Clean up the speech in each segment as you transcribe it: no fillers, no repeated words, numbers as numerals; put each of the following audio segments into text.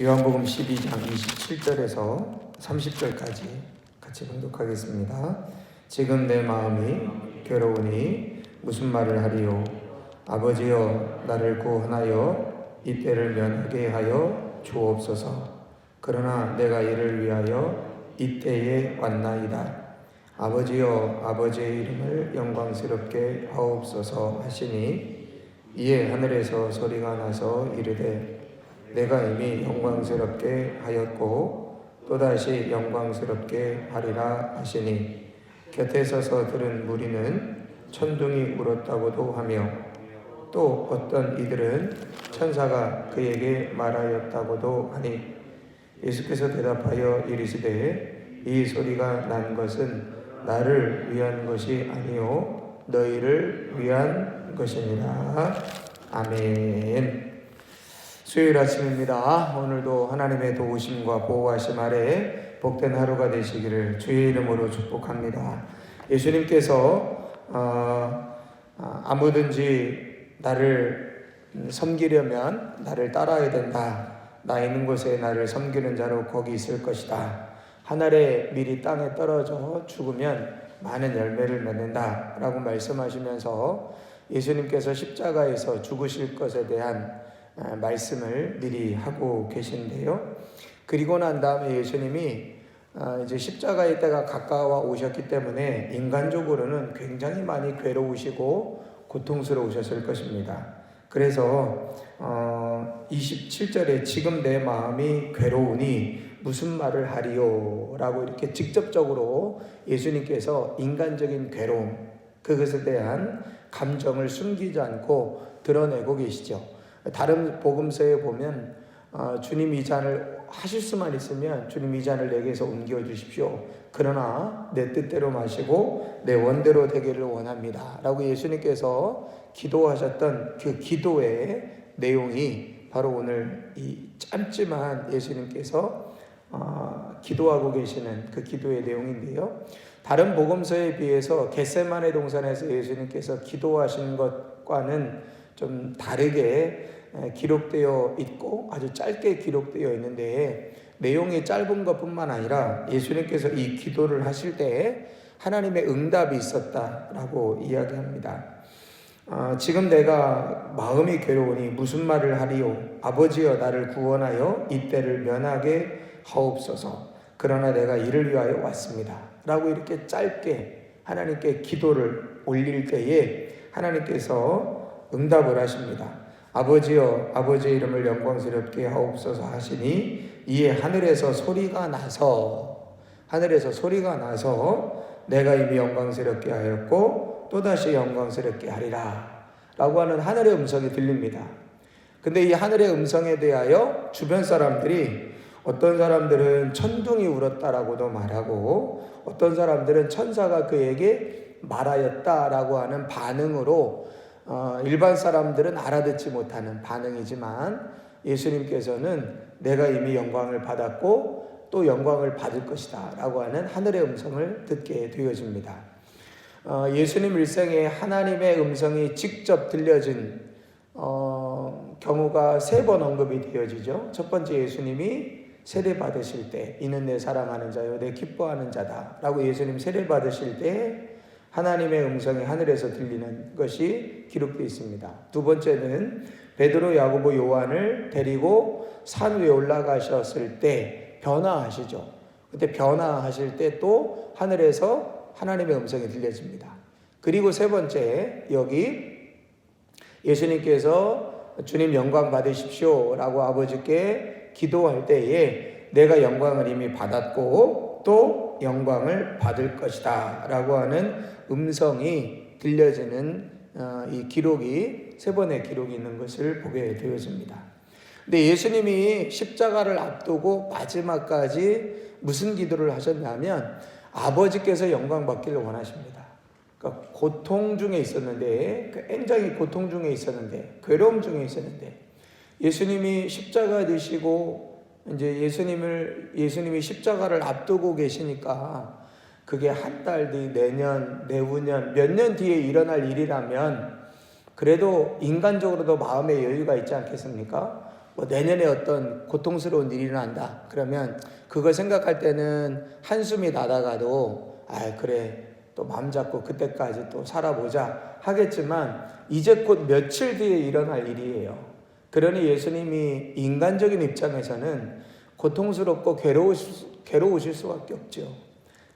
요한복음 12장 27절에서 30절까지 같이 봉독하겠습니다. 지금 내 마음이 괴로우니 무슨 말을 하리요? 아버지여 나를 구원하여 이 때를 면하게 하여 주옵소서. 그러나 내가 이를 위하여 이 때에 왔나이다. 아버지여 아버지의 이름을 영광스럽게 하옵소서 하시니 이에 하늘에서 소리가 나서 이르되 내가 이미 영광스럽게 하였고 또다시 영광스럽게 하리라 하시니 곁에 서서 들은 무리는 천둥이 울었다고도 하며 또 어떤 이들은 천사가 그에게 말하였다고도 하니 예수께서 대답하여 이르시되 이 소리가 난 것은 나를 위한 것이 아니요 너희를 위한 것이니라. 아멘. 수요일 아침입니다. 오늘도 하나님의 도우심과 보호하심 아래 복된 하루가 되시기를 주의 이름으로 축복합니다. 예수님께서 아무든지 나를 섬기려면 나를 따라야 된다. 나 있는 곳에 나를 섬기는 자로 거기 있을 것이다. 하늘에 밀이 땅에 떨어져 죽으면 많은 열매를 맺는다 라고 말씀하시면서 예수님께서 십자가에서 죽으실 것에 대한 말씀을 미리 하고 계신데요. 그리고 난 다음에 예수님이 이제 십자가의 때가 가까워 오셨기 때문에 인간적으로는 굉장히 많이 괴로우시고 고통스러우셨을 것입니다. 그래서 27절에 지금 내 마음이 괴로우니 무슨 말을 하리요? 라고 이렇게 직접적으로 예수님께서 인간적인 괴로움, 그것에 대한 감정을 숨기지 않고 드러내고 계시죠. 다른 복음서에 보면 주님 이 잔을 하실 수만 있으면 주님 이 잔을 내게서 옮겨 주십시오. 그러나 내 뜻대로 마시고 내 원대로 되기를 원합니다. 라고 예수님께서 기도하셨던 그 기도의 내용이 바로 오늘 이 짧지만 예수님께서 기도하고 계시는 그 기도의 내용인데요. 다른 복음서에 비해서 겟세마네 동산에서 예수님께서 기도하신 것과는 좀 다르게 기록되어 있고 아주 짧게 기록되어 있는데 내용이 짧은 것뿐만 아니라 예수님께서 이 기도를 하실 때 하나님의 응답이 있었다라고 이야기합니다. 지금 내가 마음이 괴로우니 무슨 말을 하리요? 아버지여 나를 구원하여 이 때를 면하게 하옵소서. 그러나 내가 이를 위하여 왔습니다. 라고 이렇게 짧게 하나님께 기도를 올릴 때에 하나님께서 응답을 하십니다. 아버지여 아버지의 이름을 영광스럽게 하옵소서 하시니 이에 하늘에서 소리가 나서 내가 이미 영광스럽게 하였고 또다시 영광스럽게 하리라 라고 하는 하늘의 음성이 들립니다. 근데 이 하늘의 음성에 대하여 주변 사람들이 어떤 사람들은 천둥이 울었다라고도 말하고 어떤 사람들은 천사가 그에게 말하였다라고 하는 반응으로 일반 사람들은 알아듣지 못하는 반응이지만 예수님께서는 내가 이미 영광을 받았고 또 영광을 받을 것이다 라고 하는 하늘의 음성을 듣게 되어집니다. 예수님 일생에 하나님의 음성이 직접 들려진 경우가 3번 언급이 되어지죠. 첫 번째 예수님이 세례 받으실 때 이는 내 사랑하는 자요 내 기뻐하는 자다 라고 예수님 세례 받으실 때 하나님의 음성이 하늘에서 들리는 것이 기록되어 있습니다. 두 번째는 베드로, 야고보, 요한을 데리고 산 위에 올라가셨을 때 변화하시죠. 그때 변화하실 때 또 하늘에서 하나님의 음성이 들려집니다. 그리고 세 번째 여기 예수님께서 주님 영광 받으십시오 라고 아버지께 기도할 때에 내가 영광을 이미 받았고 또 영광을 받을 것이다 라고 하는 음성이 들려지는 이 기록이 3번의 기록이 있는 것을 보게 되어집니다. 근데 예수님이 십자가를 앞두고 마지막까지 무슨 기도를 하셨냐면 아버지께서 영광 받기를 원하십니다. 그러니까 고통 중에 있었는데 굉장히 고통 중에 있었는데 괴로움 중에 있었는데 예수님이 십자가 되시고 이제 예수님이 십자가를 앞두고 계시니까 그게 한 달 뒤, 내년, 내후년, 몇 년 뒤에 일어날 일이라면 그래도 인간적으로도 마음의 여유가 있지 않겠습니까? 뭐 내년에 어떤 고통스러운 일이 일어난다. 그러면 그걸 생각할 때는 한숨이 나다가도 그래 또 마음 잡고 그때까지 또 살아보자 하겠지만 이제 곧 며칠 뒤에 일어날 일이에요. 그러니 예수님이 인간적인 입장에서는 고통스럽고 괴로우실 수밖에 없죠.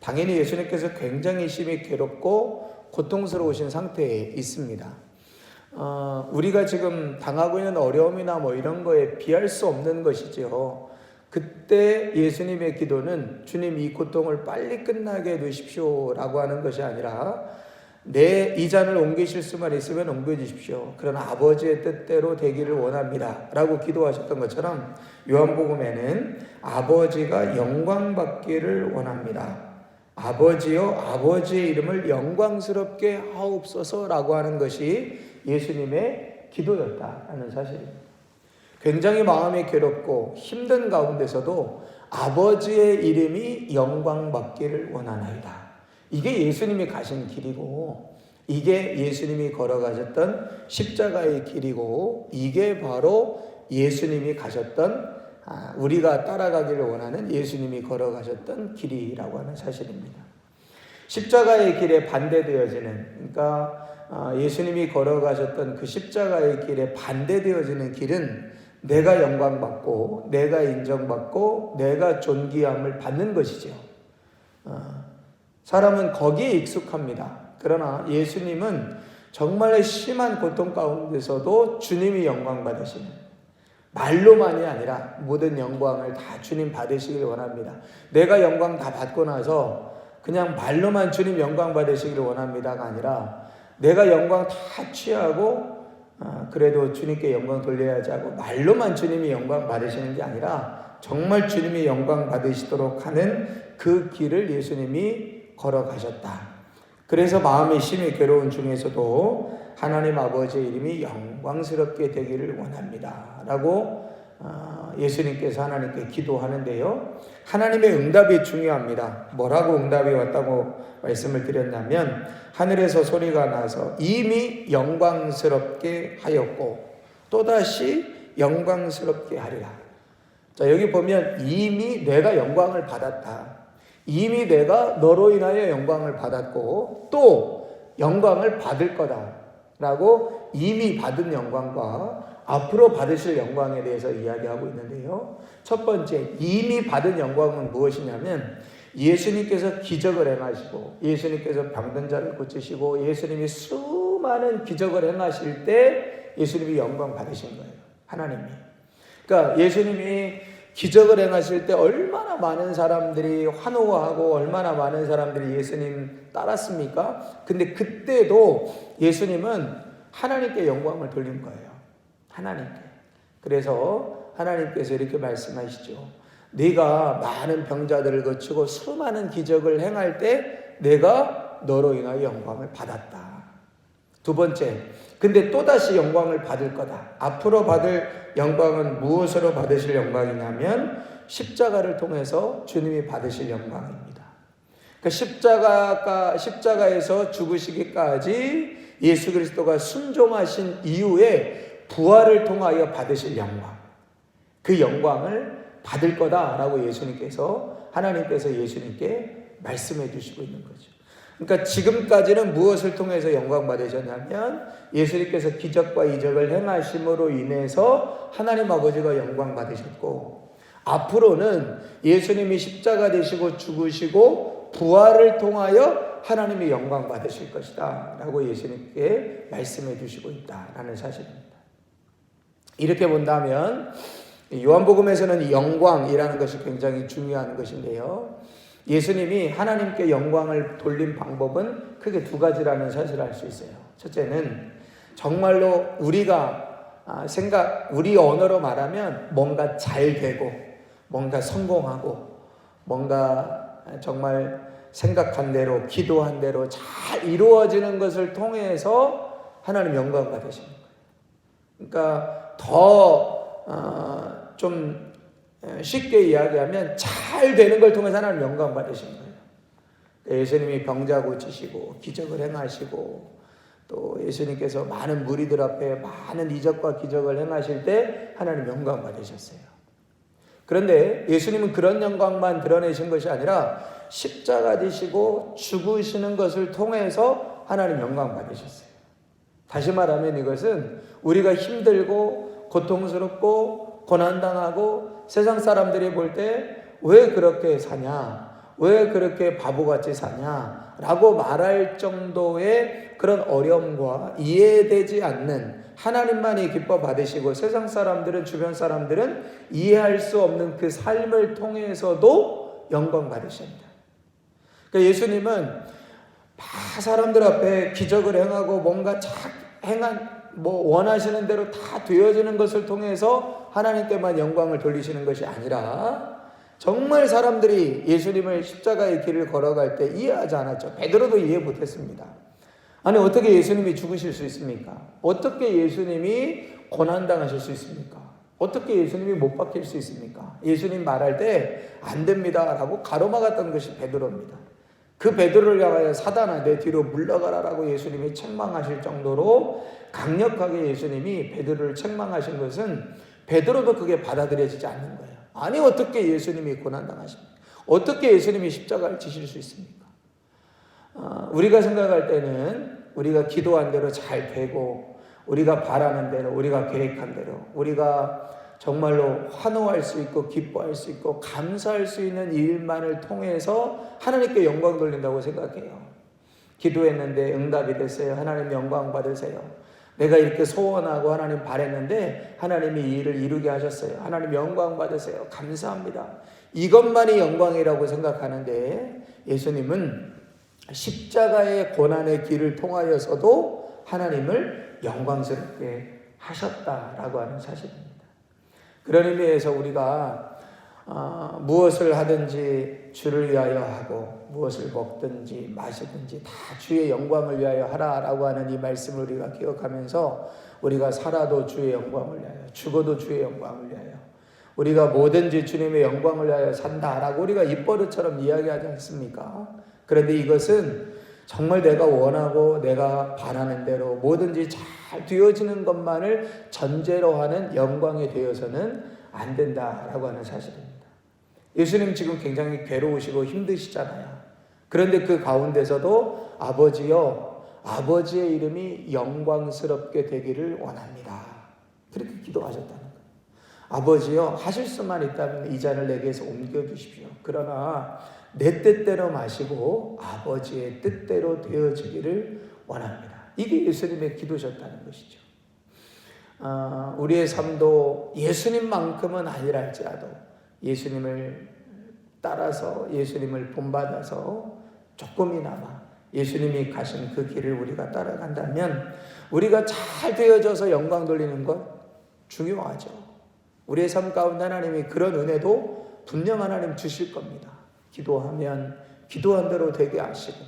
당연히 예수님께서 굉장히 심히 괴롭고 고통스러우신 상태에 있습니다. 우리가 지금 당하고 있는 어려움이나 뭐 이런 거에 비할 수 없는 것이죠. 그때 예수님의 기도는 주님 이 고통을 빨리 끝나게 해주십시오 라고 하는 것이 아니라 내 이 잔을 옮기실 수만 있으면 옮겨주십시오. 그러나 아버지의 뜻대로 되기를 원합니다 라고 기도하셨던 것처럼 요한복음에는 아버지가 영광받기를 원합니다. 아버지여 아버지의 이름을 영광스럽게 하옵소서 라고 하는 것이 예수님의 기도였다라는 사실입니다. 굉장히 마음이 괴롭고 힘든 가운데서도 아버지의 이름이 영광받기를 원하나이다. 이게 예수님이 가신 길이고 이게 예수님이 걸어가셨던 십자가의 길이고 이게 바로 예수님이 가셨던 우리가 따라가기를 원하는 예수님이 걸어가셨던 길이라고 하는 사실입니다. 십자가의 길에 반대되어지는 그러니까 예수님이 걸어가셨던 그 십자가의 길에 반대되어지는 길은 내가 영광받고 내가 인정받고 내가 존귀함을 받는 것이죠. 사람은 거기에 익숙합니다. 그러나 예수님은 정말 심한 고통 가운데서도 주님이 영광 받으시는 말로만이 아니라 모든 영광을 다 주님 받으시길 원합니다. 내가 영광 다 받고 나서 그냥 말로만 주님 영광 받으시길 원합니다가 아니라 내가 영광 다 취하고 그래도 주님께 영광 돌려야지 하고 말로만 주님이 영광 받으시는 게 아니라 정말 주님이 영광 받으시도록 하는 그 길을 예수님이 걸어가셨다. 그래서 마음이 심히 괴로운 중에서도 하나님 아버지의 이름이 영광스럽게 되기를 원합니다 라고 예수님께서 하나님께 기도하는데요. 하나님의 응답이 중요합니다. 뭐라고 응답이 왔다고 말씀을 드렸냐면 하늘에서 소리가 나서 이미 영광스럽게 하였고 또다시 영광스럽게 하리라. 자, 여기 보면 이미 내가 영광을 받았다. 이미 내가 너로 인하여 영광을 받았고 또 영광을 받을 거다라고 이미 받은 영광과 앞으로 받으실 영광에 대해서 이야기하고 있는데요. 첫 번째, 이미 받은 영광은 무엇이냐면 예수님께서 기적을 행하시고 예수님께서 병든 자를 고치시고 예수님이 수많은 기적을 행하실 때 예수님이 영광 받으신 거예요. 하나님이. 그러니까 예수님이 기적을 행하실 때 얼마나 많은 사람들이 환호하고 얼마나 많은 사람들이 예수님 따랐습니까? 근데 그때도 예수님은 하나님께 영광을 돌린 거예요. 하나님께. 그래서 하나님께서 이렇게 말씀하시죠. 네가 많은 병자들을 거치고 수많은 기적을 행할 때 내가 너로 인하여 영광을 받았다. 두 번째, 근데 또다시 영광을 받을 거다. 앞으로 받을 영광은 무엇으로 받으실 영광이냐면 십자가를 통해서 주님이 받으실 영광입니다. 그러니까 십자가에서 죽으시기까지 예수 그리스도가 순종하신 이후에 부활을 통하여 받으실 영광, 그 영광을 받을 거다라고 하나님께서 예수님께 말씀해 주시고 있는 거죠. 그러니까 지금까지는 무엇을 통해서 영광 받으셨냐면 예수님께서 기적과 이적을 행하심으로 인해서 하나님 아버지가 영광 받으셨고 앞으로는 예수님이 십자가 되시고 죽으시고 부활을 통하여 하나님이 영광 받으실 것이다 라고 예수님께 말씀해 주시고 있다라는 사실입니다. 이렇게 본다면 요한복음에서는 영광이라는 것이 굉장히 중요한 것인데요. 예수님이 하나님께 영광을 돌린 방법은 크게 두 가지라는 사실을 알 수 있어요. 첫째는 정말로 우리가 우리 언어로 말하면 뭔가 잘 되고 뭔가 성공하고 뭔가 정말 생각한 대로 기도한 대로 잘 이루어지는 것을 통해서 하나님 영광 받으시는 거예요. 그러니까 더 좀 쉽게 이야기하면 잘 되는 걸 통해서 하나님 영광 받으신 거예요. 예수님이 병자 고치시고 기적을 행하시고 또 예수님께서 많은 무리들 앞에 많은 이적과 기적을 행하실 때 하나님 영광 받으셨어요. 그런데 예수님은 그런 영광만 드러내신 것이 아니라 십자가 지시고 죽으시는 것을 통해서 하나님 영광 받으셨어요. 다시 말하면 이것은 우리가 힘들고 고통스럽고 고난당하고 세상 사람들이 볼 때 왜 그렇게 사냐, 왜 그렇게 바보같이 사냐 라고 말할 정도의 그런 어려움과 이해되지 않는, 하나님만이 기뻐 받으시고 세상 사람들은, 주변 사람들은 이해할 수 없는 그 삶을 통해서도 영광 받으십니다. 그러니까 예수님은 사람들 앞에 기적을 행하고 뭔가 원하시는 대로 다 되어지는 것을 통해서 하나님께만 영광을 돌리시는 것이 아니라 정말 사람들이 예수님을 십자가의 길을 걸어갈 때 이해하지 않았죠. 베드로도 이해 못했습니다. 아니 어떻게 예수님이 죽으실 수 있습니까? 어떻게 예수님이 고난당하실 수 있습니까? 어떻게 예수님이 못 박힐 수 있습니까? 예수님 말할 때 안 됩니다 라고 가로막았던 것이 베드로입니다. 그 베드로를 향하여 사단아 내 뒤로 물러가라 라고 예수님이 책망하실 정도로 강력하게 예수님이 베드로를 책망하신 것은 베드로도 그게 받아들여지지 않는 거예요. 아니 어떻게 예수님이 고난당하십니까? 어떻게 예수님이 십자가를 지실 수 있습니까? 우리가 생각할 때는 우리가 기도한 대로 잘 되고 우리가 바라는 대로, 우리가 계획한 대로, 우리가 정말로 환호할 수 있고 기뻐할 수 있고 감사할 수 있는 일만을 통해서 하나님께 영광 돌린다고 생각해요. 기도했는데 응답이 됐어요. 하나님 영광 받으세요. 내가 이렇게 소원하고 하나님 바랬는데 하나님이 이 일을 이루게 하셨어요. 하나님 영광 받으세요. 감사합니다. 이것만이 영광이라고 생각하는데 예수님은 십자가의 고난의 길을 통하여서도 하나님을 영광스럽게 하셨다라고 하는 사실입니다. 그런 의미에서 우리가 무엇을 하든지 주를 위하여 하고 무엇을 먹든지 마시든지 다 주의 영광을 위하여 하라라고 하는 이 말씀을 우리가 기억하면서 우리가 살아도 주의 영광을 위하여, 죽어도 주의 영광을 위하여, 우리가 뭐든지 주님의 영광을 위하여 산다라고 우리가 입버릇처럼 이야기하지 않습니까? 그런데 이것은 정말 내가 원하고 내가 바라는 대로 뭐든지 잘 되어지는 것만을 전제로 하는 영광이 되어서는 안 된다라고 하는 사실입니다. 예수님 지금 굉장히 괴로우시고 힘드시잖아요. 그런데 그 가운데서도 아버지여, 아버지의 이름이 영광스럽게 되기를 원합니다. 그렇게 기도하셨다는 거예요. 아버지여, 하실 수만 있다면 이 잔을 내게서 옮겨주십시오. 그러나 내 뜻대로 마시고 아버지의 뜻대로 되어지기를 원합니다. 이게 예수님의 기도셨다는 것이죠. 우리의 삶도 예수님만큼은 아니라 할지라도 예수님을 따라서, 예수님을 본받아서 조금이나마 예수님이 가신 그 길을 우리가 따라간다면 우리가 잘 되어져서 영광 돌리는 것 중요하죠. 우리의 삶 가운데 하나님이 그런 은혜도 분명 하나님 주실 겁니다. 기도하면 기도한 대로 되게 하시고,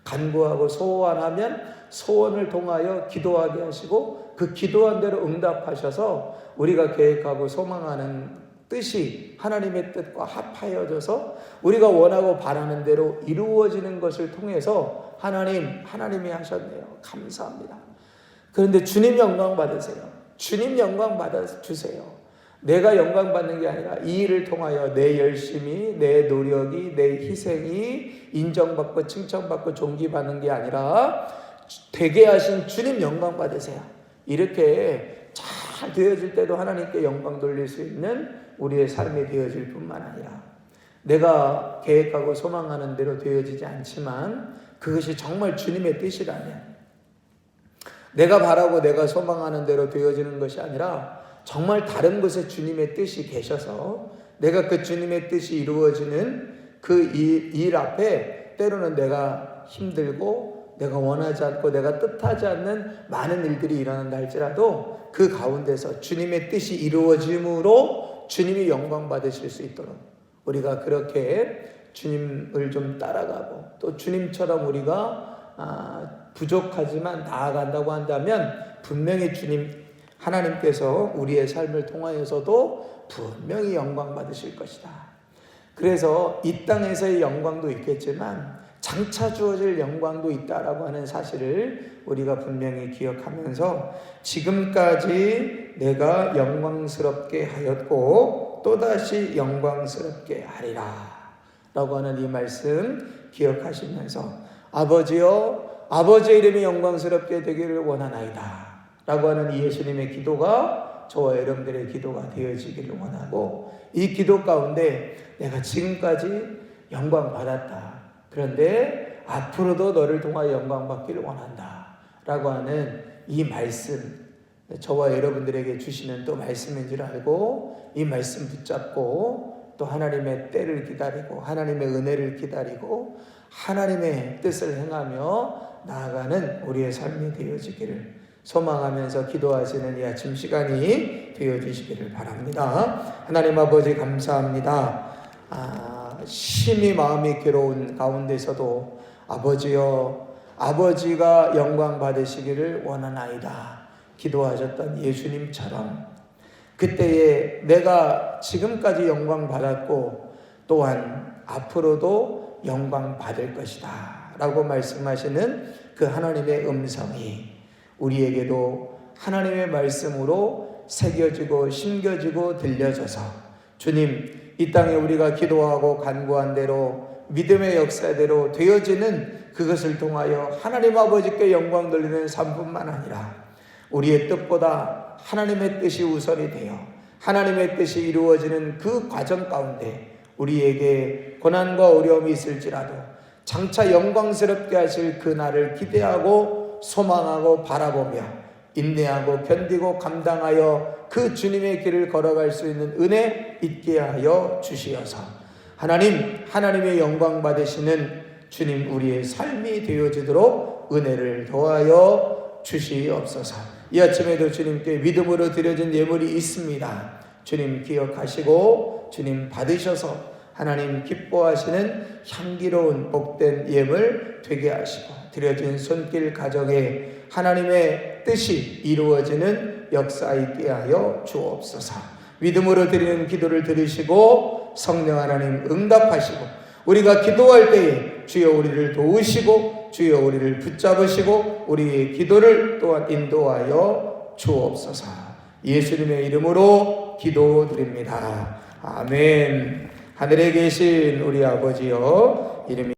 간구하고 소원하면 소원을 통하여 기도하게 하시고, 그 기도한 대로 응답하셔서 우리가 계획하고 소망하는 뜻이 하나님의 뜻과 합하여져서 우리가 원하고 바라는 대로 이루어지는 것을 통해서 하나님이 하셨네요. 감사합니다. 그런데 주님 영광 받으세요. 주님 영광 받아주세요. 내가 영광 받는 게 아니라 이 일을 통하여 내 열심이, 내 노력이, 내 희생이 인정받고 칭찬받고 존귀받는 게 아니라 되게 하신 주님 영광 받으세요. 이렇게 잘 되어질 때도 하나님께 영광 돌릴 수 있는 우리의 삶이 되어질 뿐만 아니라 내가 계획하고 소망하는 대로 되어지지 않지만 그것이 정말 주님의 뜻이라면, 내가 바라고 내가 소망하는 대로 되어지는 것이 아니라 정말 다른 곳에 주님의 뜻이 계셔서 내가 그 주님의 뜻이 이루어지는 그 일 앞에 때로는 내가 힘들고 내가 원하지 않고 내가 뜻하지 않는 많은 일들이 일어난다 할지라도 그 가운데서 주님의 뜻이 이루어짐으로 주님이 영광 받으실 수 있도록 우리가 그렇게 주님을 좀 따라가고 또 주님처럼 우리가 부족하지만 나아간다고 한다면 분명히 하나님께서 우리의 삶을 통하여서도 분명히 영광 받으실 것이다. 그래서 이 땅에서의 영광도 있겠지만 장차 주어질 영광도 있다라고 하는 사실을 우리가 분명히 기억하면서 지금까지 내가 영광스럽게 하였고 또다시 영광스럽게 하리라 라고 하는 이 말씀 기억하시면서 아버지여 아버지의 이름이 영광스럽게 되기를 원하나이다 라고 하는 이 예수님의 기도가 저와 여러분들의 기도가 되어지기를 원하고 이 기도 가운데 내가 지금까지 영광 받았다. 그런데 앞으로도 너를 통하여 영광 받기를 원한다. 라고 하는 이 말씀, 저와 여러분들에게 주시는 또 말씀인 줄 알고 이 말씀 붙잡고 또 하나님의 때를 기다리고 하나님의 은혜를 기다리고 하나님의 뜻을 행하며 나아가는 우리의 삶이 되어지기를 소망하면서 기도하시는 이 아침 시간이 되어주시기를 바랍니다. 하나님 아버지 감사합니다. 심히 마음이 괴로운 가운데서도 아버지여 아버지가 영광 받으시기를 원하나이다 기도하셨던 예수님처럼 그때에 내가 지금까지 영광 받았고 또한 앞으로도 영광 받을 것이다 라고 말씀하시는 그 하나님의 음성이 우리에게도 하나님의 말씀으로 새겨지고 심겨지고 들려져서 주님 이 땅에 우리가 기도하고 간구한 대로 믿음의 역사대로 되어지는 그것을 통하여 하나님 아버지께 영광 돌리는 삶뿐만 아니라 우리의 뜻보다 하나님의 뜻이 우선이 되어 하나님의 뜻이 이루어지는 그 과정 가운데 우리에게 고난과 어려움이 있을지라도 장차 영광스럽게 하실 그 날을 기대하고 소망하고 바라보며 인내하고 견디고 감당하여 그 주님의 길을 걸어갈 수 있는 은혜 있게 하여 주시어서 하나님의 영광 받으시는 주님 우리의 삶이 되어지도록 은혜를 더하여 주시옵소서. 이 아침에도 주님께 믿음으로 드려진 예물이 있습니다. 주님 기억하시고 주님 받으셔서 하나님 기뻐하시는 향기로운 복된 예물 되게 하시고 드려진 손길 가정에 하나님의 뜻이 이루어지는 역사 있게 하여 주옵소서. 믿음으로 드리는 기도를 들으시고 성령 하나님 응답하시고 우리가 기도할 때에 주여 우리를 도우시고 주여 우리를 붙잡으시고 우리의 기도를 또한 인도하여 주옵소서. 예수님의 이름으로 기도드립니다. 아멘. 하늘에 계신 우리 아버지여 이름이